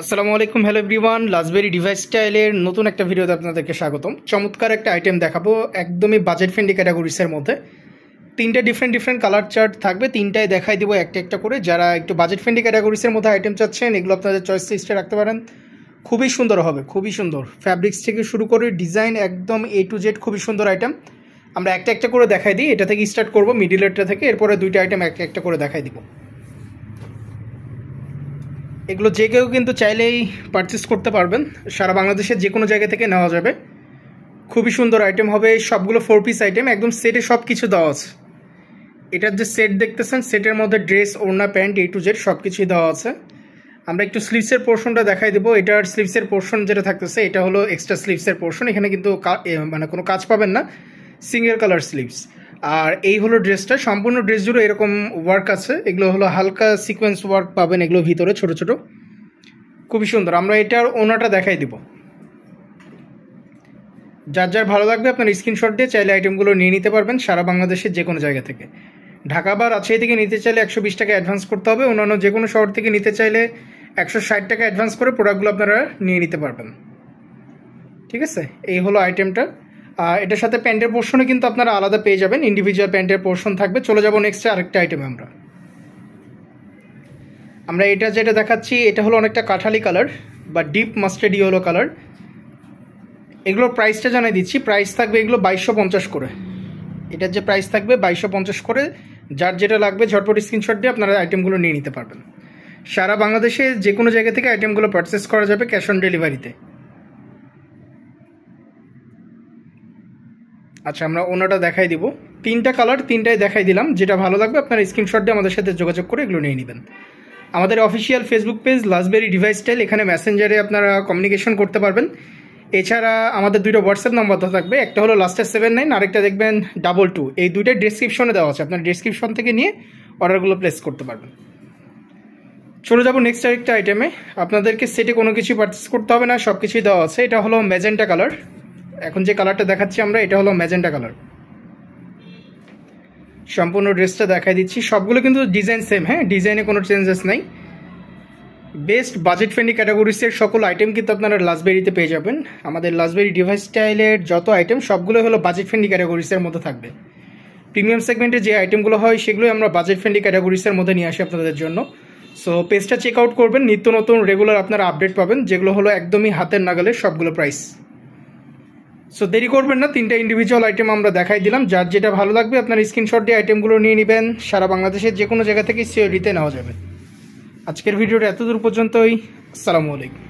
আসসালামু আলাইকুম, hello everyone. লাজবেরি device স্টাইলের নতুন একটা ভিডিওতে আপনাদেরকে স্বাগতম। চমৎকার একটা আইটেম দেখাবো, একদমই বাজেট ফ্রেন্ডলি ক্যাটাগরিসের মধ্যে। তিনটা ডিফারেন্ট কালার চার্ট থাকবে, তিনটায় দেখাই দিব একটা একটা করে। যারা একটু বাজেট ফ্রেন্ডলি ক্যাটাগরিসের মধ্যে আইটেম চাচ্ছেন, এগুলো আপনাদের চয়েস লিস্টে রাখতে পারেন। খুবই সুন্দর হবে, খুবই সুন্দর। ফ্যাব্রিক্স থেকে শুরু করে ডিজাইন একদম A to Z খুবই সুন্দর আইটেম। আমরা একটা একটা করে দেখাই দিই। এটা থেকে স্টার্ট করবো, মিডিলেরটা থেকে, এরপরে দুইটা আইটেম একটা একটা করে দেখাই দিব। এগুলো যে কেউ কিন্তু চাইলেই পারচেস করতে পারবেন, সারা বাংলাদেশের যে কোনো জায়গা থেকে নেওয়া যাবে। খুবই সুন্দর আইটেম হবে, সবগুলো 4 পিস আইটেম, একদম সেটে সব কিছু দেওয়া আছে। এটার যে সেট দেখতেছেন, সেটের মধ্যে ড্রেস, ওড়না, প্যান্ট A to Z সব কিছুই দেওয়া আছে। আমরা একটু স্লিভসের পোর্শনটা দেখাই দেবো। এটার স্লিভসের পোর্শন যেটা থাকতেছে, এটা হলো এক্সট্রা স্লিভসের পোর্শন। এখানে কিন্তু মানে কোনো কাজ পাবেন না, সিঙ্গেল কালার স্লিভস। আর এই হলো ড্রেসটা, সম্পূর্ণ ড্রেস জুড়ে এরকম ওয়ার্ক আছে। এগুলো হলো হালকা সিকোয়েন্স ওয়ার্ক পাবেন এগুলো ভিতরে, ছোট ছোট, খুবই সুন্দর। আমরা এটার ওনাটা দেখাই দিব। যার যার ভালো লাগবে আপনার স্ক্রিনশট দিয়ে চাইলে আইটেমগুলো নিয়ে নিতে পারবেন সারা বাংলাদেশের যে কোনো জায়গা থেকে। ঢাকা বা রাজশাহী থেকে নিতে চাইলে 120 টাকা অ্যাডভান্স করতে হবে। অন্যান্য যে কোনো শহর থেকে নিতে চাইলে 160 টাকা অ্যাডভান্স করে প্রোডাক্টগুলো আপনারা নিয়ে নিতে পারবেন। ঠিক আছে, এই হলো আইটেমটা। এটার সাথে প্যান্টের পোর্শনে কিন্তু আপনারা আলাদা পেয়ে যাবেন, ইন্ডিভিজুয়াল প্যান্টের পোর্শন থাকবে। চলে যাবো নেক্সটে আরেকটা আইটেমে। আমরা এটা যেটা দেখাচ্ছি, এটা হলো অনেকটা কাঠালি কালার বা ডিপ মাস্টার্ড ইয়েলো কালার। এগুলোর প্রাইসটা জানাই দিচ্ছি। প্রাইস থাকবে এগুলো 2250 করে। এটার যে প্রাইস থাকবে 2250 করে। যার যেটা লাগবে ঝটপট স্ক্রিনশট দিয়ে আপনারা আইটেমগুলো নিয়ে নিতে পারবেন। সারা বাংলাদেশে যে কোনো জায়গা থেকে আইটেমগুলো পারচেস করা যাবে ক্যাশ অন ডেলিভারিতে। আচ্ছা, আমরা ওনাটা দেখাই দিব। তিনটা কালার, তিনটাই দেখাই দিলাম। যেটা ভালো লাগবে আপনারা স্ক্রিনশট দিয়ে আমাদের সাথে যোগাযোগ করে এগুলো নিয়ে নেবেন। আমাদের official Facebook page লাজবেরি device style, এখানে মেসেঞ্জারে আপনারা কমিউনিকেশন করতে পারবেন। এছাড়া আমাদের দুটো হোয়াটসঅ্যাপ নাম্বার থাকবে, একটা হলো লাস্টে 79, আরেকটা দেখবেন 22। এই দুইটা ডেসক্রিপশনে দেওয়া আছে, আপনার ডেসক্রিপশন থেকে নিয়ে অর্ডারগুলো প্লেস করতে পারবেন। চলে যাবো নেক্সট আরেকটা আইটেমে। আপনাদেরকে সেটে কোনো কিছু পারচেস করতে হবে না, সব কিছুই দেওয়া আছে। এটা হলো ম্যাজেন্টা কালার। এখন যে কালারটা দেখাচ্ছি আমরা, এটা হলো ম্যাজেন্টা কালার। সম্পূর্ণ ড্রেসটা দেখাই দিচ্ছি। সবগুলো কিন্তু ডিজাইন সেম, হ্যাঁ, ডিজাইনে কোনো চেঞ্জেস নাই। বেস্ট বাজেট ফ্রেন্ডলি ক্যাটাগরিসের সকল আইটেম কিন্তু আপনারা লাজবেরিতে পেয়ে যাবেন। আমাদের লাজবেরি ডিভাইস স্টাইলের যত আইটেম সবগুলো হলো বাজেট ফ্রেন্ডলি ক্যাটাগরিসের মধ্যে থাকবে। প্রিমিয়াম সেগমেন্টে যে আইটেমগুলো হয় সেগুলোই আমরা বাজেট ফ্রেন্ডলি ক্যাটাগরিসের মধ্যে নিয়ে আসি আপনাদের জন্য। সো পেজটা চেক আউট করবেন, নিত্য নতুন রেগুলার আপনারা আপডেট পাবেন, যেগুলো হলো একদমই হাতের নাগালে সবগুলো প্রাইস। সো দেরি করবেন না, তিনটা ইন্ডিভিজুয়াল আইটেম আমরা দেখাই দিলাম। যার যেটা ভালো লাগবে আপনার স্ক্রিনশট দিয়ে আইটেমগুলো নিয়ে নেবেন। সারা বাংলাদেশের যে কোনো জায়গা থেকে সিওরিতে নেওয়া যাবে। আজকের ভিডিওটা এতদূর পর্যন্তই। আসসালামু আলাইকুম।